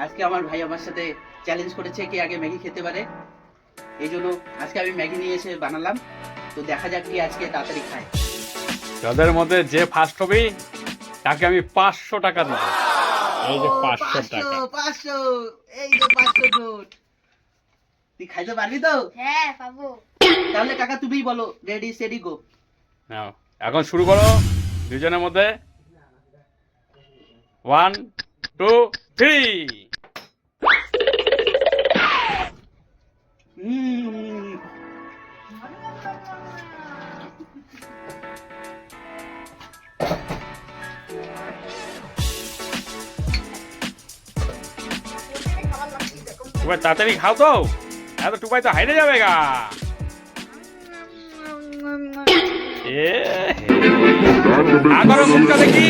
আজকে আমার ভাই আমার সাথে চ্যালেঞ্জ করেছে কে আগে ম্যাগি খেতে পারে। এই জন্য আজকে আমি ম্যাগি নিয়ে এসে বানালাম। তো দেখা যাক কে আজকে তাড়াতাড়ি খায়। যাদের মধ্যে যে ফার্স্ট হবে তাকে আমি 500 টাকা দেব। এই যে 500 টাকা। 500 এই যে 500 নোট। তুই খাইতে পারবি তো? হ্যাঁ পাবো। তাহলে কাকা তুমিই বলো, রেডি সেডি গো। নাও এখন শুরু করো দুজনের মধ্যে। 1 2 3। টুকাই তাড়াতাড়ি খাও তো, এত টুকাই তো হাইরে যাবে গা। এ আ করো মুখটা দেখি।